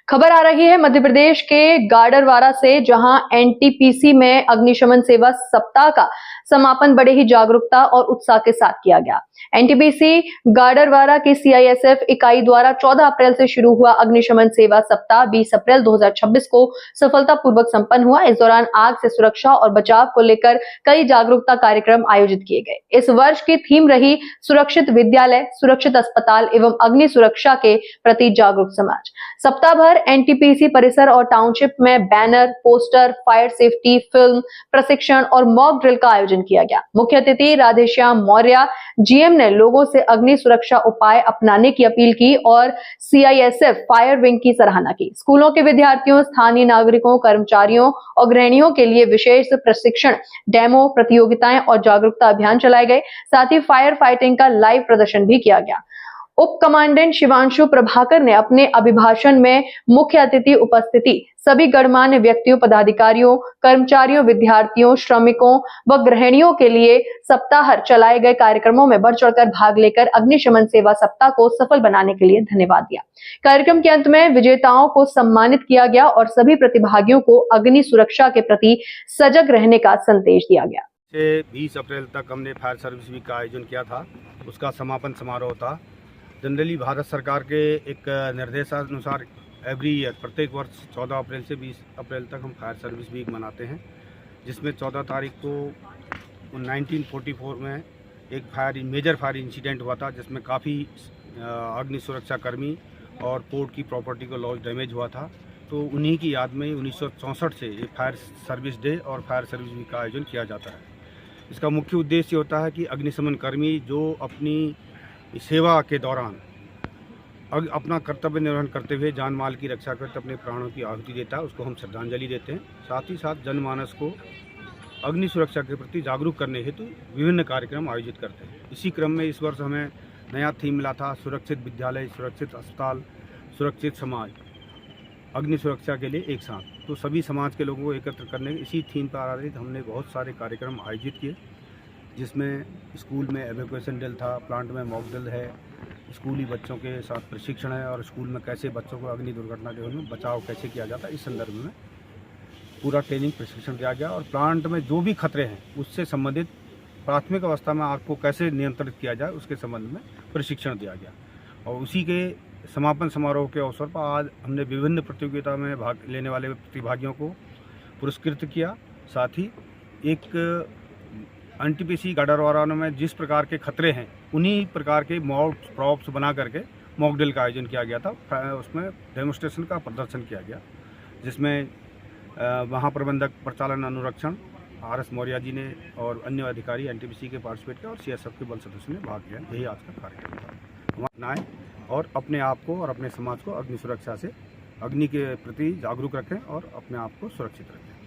खबर आ रही है मध्य प्रदेश के गाडरवारा से, जहां एनटीपीसी में अग्निशमन सेवा सप्ताह का समापन बड़े ही जागरूकता और उत्साह के साथ किया गया। एनटीपीसी गाडरवारा की सीआईएसएफ इकाई द्वारा 14 अप्रैल से शुरू हुआ अग्निशमन सेवा सप्ताह 20 अप्रैल 2026 को सफलतापूर्वक संपन्न हुआ। इस दौरान आग से सुरक्षा और बचाव को लेकर कई जागरूकता कार्यक्रम आयोजित किए गए। इस वर्ष की थीम रही सुरक्षित विद्यालय, सुरक्षित अस्पताल एवं अग्नि सुरक्षा के प्रति जागरूक समाज। सप्ताह भर एनटीपीसी परिसर और टाउनशिप में banner, poster, fire safety, film, प्रशिक्षण और मॉक ड्रिल का आयोजन किया गया। मुख्य अतिथि राधेश्याम मौर्य जीएम ने लोगों से अग्नि सुरक्षा उपाय अपनाने की अपील की और सीआईएसएफ फायर विंग की सराहना की। स्कूलों के विद्यार्थियों, स्थानीय नागरिकों, कर्मचारियों और गृहिणियों के लिए विशेष प्रशिक्षण, डेमो, प्रतियोगिताएं और जागरूकता अभियान चलाए गए। साथ ही फायर फाइटिंग का लाइव प्रदर्शन भी किया गया। उप कमांडेंट शिवांशु प्रभाकर ने अपने अभिभाषण में मुख्य अतिथि उपस्थिति सभी गणमान्य व्यक्तियों, पदाधिकारियों, कर्मचारियों, विद्यार्थियों, श्रमिकों व गृहिणियों के लिए सप्ताह चलाए गए कार्यक्रमों में बढ़ चढ़कर भाग लेकर अग्निशमन सेवा सप्ताह को सफल बनाने के लिए धन्यवाद दिया। कार्यक्रम के अंत में विजेताओं को सम्मानित किया गया और सभी प्रतिभागियों को अग्नि सुरक्षा के प्रति सजग रहने का संदेश दिया गया। 20 अप्रैल तक हमने फायर सर्विस वीक का आयोजन किया था। उसका समापन समारोह था। जनरली भारत सरकार के एक निर्देशानुसार एवरी ईयर प्रत्येक वर्ष 14 अप्रैल से 20 अप्रैल तक हम फायर सर्विस वीक मनाते हैं, जिसमें 14 तारीख को 1944 में एक मेजर फायर इंसिडेंट हुआ था, जिसमें काफ़ी अग्नि सुरक्षा कर्मी और पोर्ट की प्रॉपर्टी को लॉस डैमेज हुआ था। तो उन्हीं की याद में 1964 से ये फायर सर्विस डे और फायर सर्विस वीक का आयोजन किया जाता है। इसका मुख्य उद्देश्य होता है कि अग्निशमन कर्मी जो अपनी सेवा के दौरान अपना कर्तव्य निर्वहन करते हुए जान माल की रक्षा करते अपने प्राणों की आहुति देता है, उसको हम श्रद्धांजलि देते हैं। साथ ही साथ जनमानस को अग्नि सुरक्षा के प्रति जागरूक करने हेतु विभिन्न कार्यक्रम आयोजित करते हैं। इसी क्रम में इस वर्ष हमें नया थीम मिला था, सुरक्षित विद्यालय, सुरक्षित अस्पताल, सुरक्षित समाज, अग्नि सुरक्षा के लिए एक साथ। तो सभी समाज के लोगों को एकत्र करने इसी थीम पर आधारित हमने बहुत सारे कार्यक्रम आयोजित किए, जिसमें स्कूल में एवैक्यूएशन ड्रिल था, प्लांट में मॉक ड्रिल है, स्कूली बच्चों के साथ प्रशिक्षण है और स्कूल में कैसे बच्चों को अग्नि दुर्घटना के में बचाव कैसे किया जाता है, इस संदर्भ में पूरा ट्रेनिंग प्रशिक्षण दिया गया। और प्लांट में जो भी खतरे हैं उससे संबंधित प्राथमिक अवस्था में आग को कैसे नियंत्रित किया जाए उसके संबंध में प्रशिक्षण दिया गया। और उसी के समापन समारोह के अवसर पर आज हमने विभिन्न प्रतियोगिता में भाग लेने वाले प्रतिभागियों को पुरस्कृत किया। साथ ही एक एनटीपीसी गाडरवारा में जिस प्रकार के खतरे हैं उन्हीं प्रकार के मॉक प्रॉप्स बना करके मॉक ड्रिल का आयोजन किया गया था। उसमें डेमोस्ट्रेशन का प्रदर्शन किया गया, जिसमें महाप्रबंधक प्रचालन अनुरक्षण RS मौर्य जी ने और अन्य अधिकारी एनटीपीसी के पार्टिसिपेट किया और CSF के बल सदस्य ने भाग लिया। यही आज का कार्यक्रम था। हम अपनाएं और अपने आप को और अपने समाज को अग्नि सुरक्षा से, अग्नि के प्रति जागरूक रखें और अपने आप को सुरक्षित रखें।